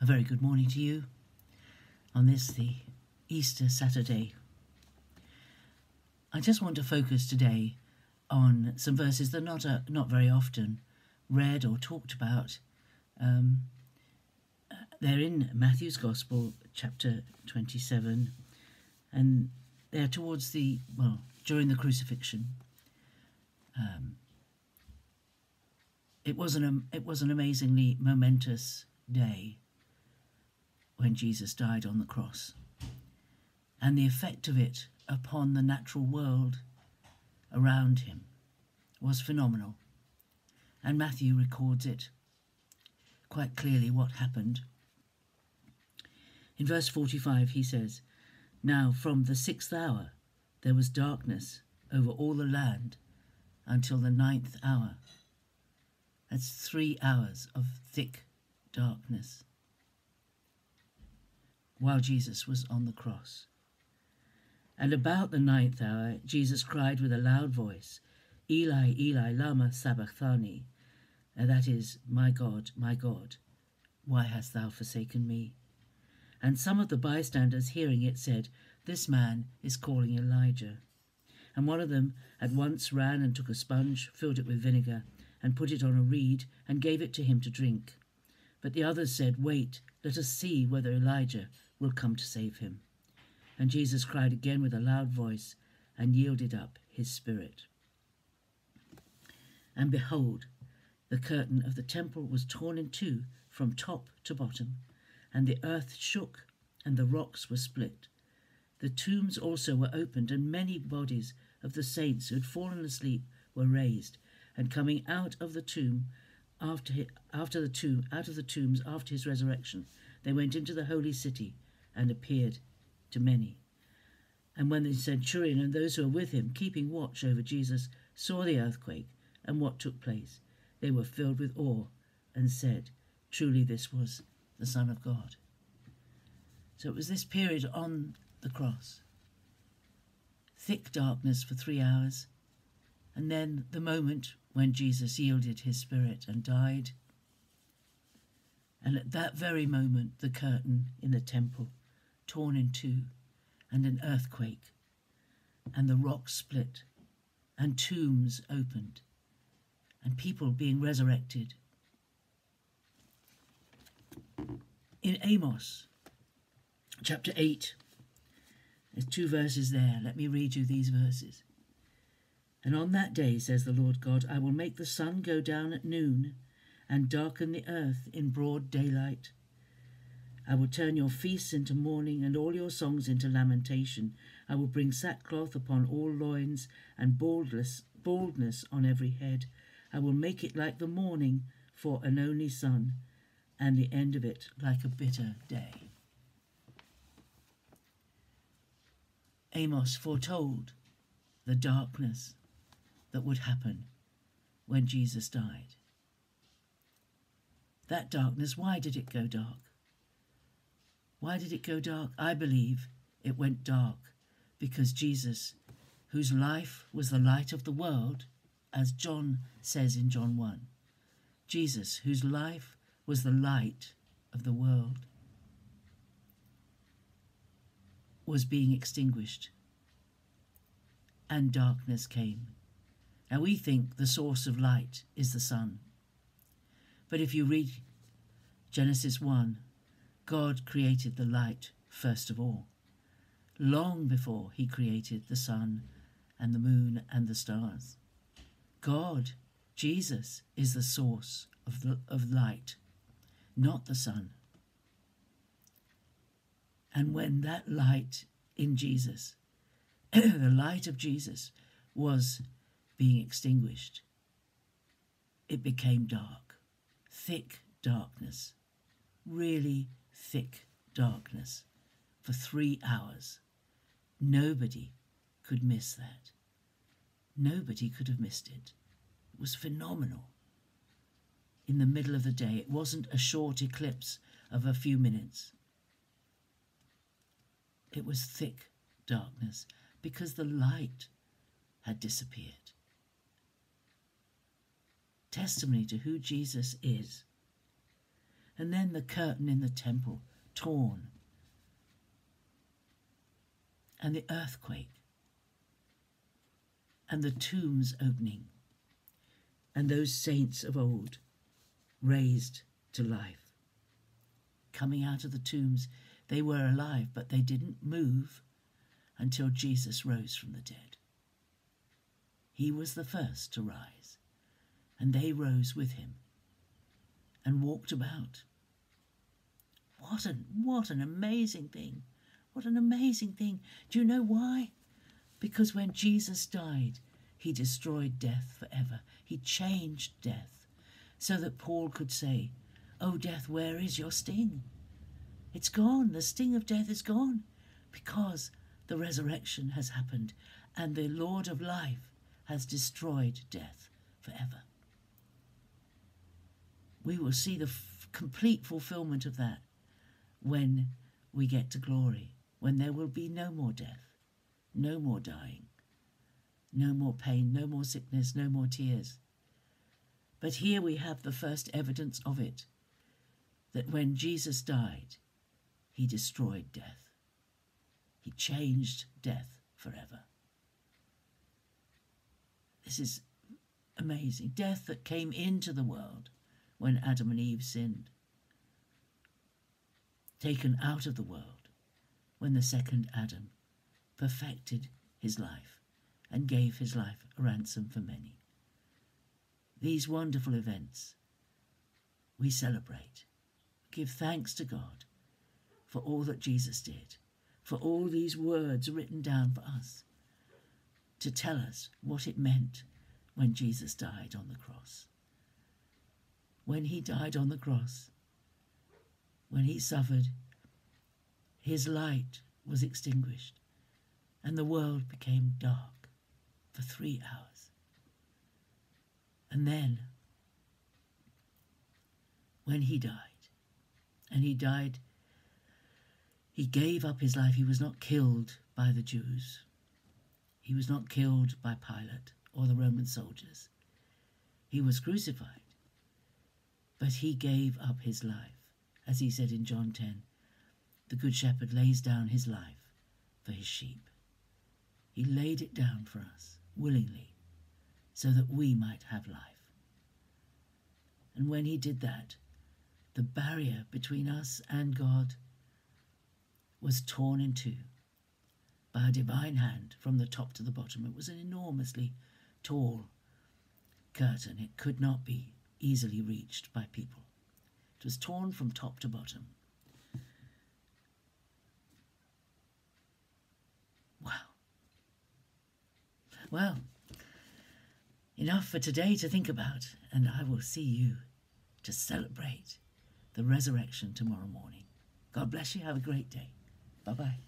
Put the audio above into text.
A very good morning to you on this, the Easter Saturday. I just want to focus today on some verses that are not very often read or talked about. They're in Matthew's Gospel, chapter 27, and they're towards during the crucifixion. It was an amazingly momentous day when Jesus died on the cross, and the effect of it upon the natural world around him was phenomenal. And Matthew records it quite clearly what happened. In verse 45 he says, "Now from the 6th hour there was darkness over all the land until the 9th hour." That's 3 hours of thick darkness while Jesus was on the cross. "And about the 9th hour Jesus cried with a loud voice, 'Eli, Eli, lama sabachthani,' and that is, my God, why hast thou forsaken me?" And some of the bystanders hearing it said, "This man is calling Elijah." And one of them at once ran and took a sponge, filled it with vinegar, and put it on a reed, and gave it to him to drink. But the others said, "Wait, let us see whether Elijah will come to save him." And Jesus cried again with a loud voice, and yielded up his spirit. And behold, the curtain of the temple was torn in two from top to bottom, and the earth shook, and the rocks were split. The tombs also were opened, and many bodies of the saints who had fallen asleep were raised. And coming out of the tomb after the tombs after his resurrection, they went into the holy city and appeared to many. And when the centurion and those who were with him, keeping watch over Jesus, saw the earthquake and what took place, they were filled with awe and said, "Truly this was the Son of God." So it was this period on the cross. Thick darkness for 3 hours, and then the moment when Jesus yielded his spirit and died. And at that very moment, the curtain in the temple torn in two, and an earthquake, and the rocks split, and tombs opened, and people being resurrected. In Amos, chapter 8, there's 2 verses there. Let me read you these verses. "And on that day, says the Lord God, I will make the sun go down at noon and darken the earth in broad daylight. I will turn your feasts into mourning and all your songs into lamentation. I will bring sackcloth upon all loins and baldness on every head. I will make it like the morning for an only son, and the end of it like a bitter day." Amos foretold the darkness that would happen when Jesus died. That darkness, why did it go dark? Why did it go dark? I believe it went dark because Jesus, whose life was the light of the world, as John says in John 1, Jesus, whose life was the light of the world, was being extinguished, and darkness came. Now we think the source of light is the sun. But if you read Genesis 1, God created the light first of all, long before he created the sun and the moon and the stars. God, Jesus, is the source of light, not the sun. And when that light in Jesus, the light of Jesus, was being extinguished, it became dark, thick darkness, really thick darkness for 3 hours. Nobody could miss that. Nobody could have missed it. It was phenomenal. In the middle of the day, it wasn't a short eclipse of a few minutes. It was thick darkness because the light had disappeared. Testimony to who Jesus is. And then the curtain in the temple torn, and the earthquake, and the tombs opening, and those saints of old raised to life. Coming out of the tombs, they were alive, but they didn't move until Jesus rose from the dead. He was the first to rise, and they rose with him and walked about. What an amazing thing. What an amazing thing. Do you know why? Because when Jesus died, he destroyed death forever. He changed death so that Paul could say, "Oh, death, where is your sting?" It's gone. The sting of death is gone because the resurrection has happened and the Lord of life has destroyed death forever. We will see the complete fulfillment of that when we get to glory, when there will be no more death, no more dying, no more pain, no more sickness, no more tears. But here we have the first evidence of it, that when Jesus died, he destroyed death. He changed death forever. This is amazing. Death that came into the world when Adam and Eve sinned, taken out of the world when the second Adam perfected his life and gave his life a ransom for many. These wonderful events we celebrate. Give thanks to God for all that Jesus did, for all these words written down for us to tell us what it meant when Jesus died on the cross. When he died on the cross, when he suffered, his light was extinguished and the world became dark for 3 hours. And then, when he died, he gave up his life. He was not killed by the Jews. He was not killed by Pilate or the Roman soldiers. He was crucified, but he gave up his life. As he said in John 10, the Good Shepherd lays down his life for his sheep. He laid it down for us willingly so that we might have life. And when he did that, the barrier between us and God was torn in two by a divine hand from the top to the bottom. It was an enormously tall curtain. It could not be easily reached by people. It was torn from top to bottom. Wow. Well, enough for today to think about, and I will see you to celebrate the resurrection tomorrow morning. God bless you. Have a great day. Bye-bye.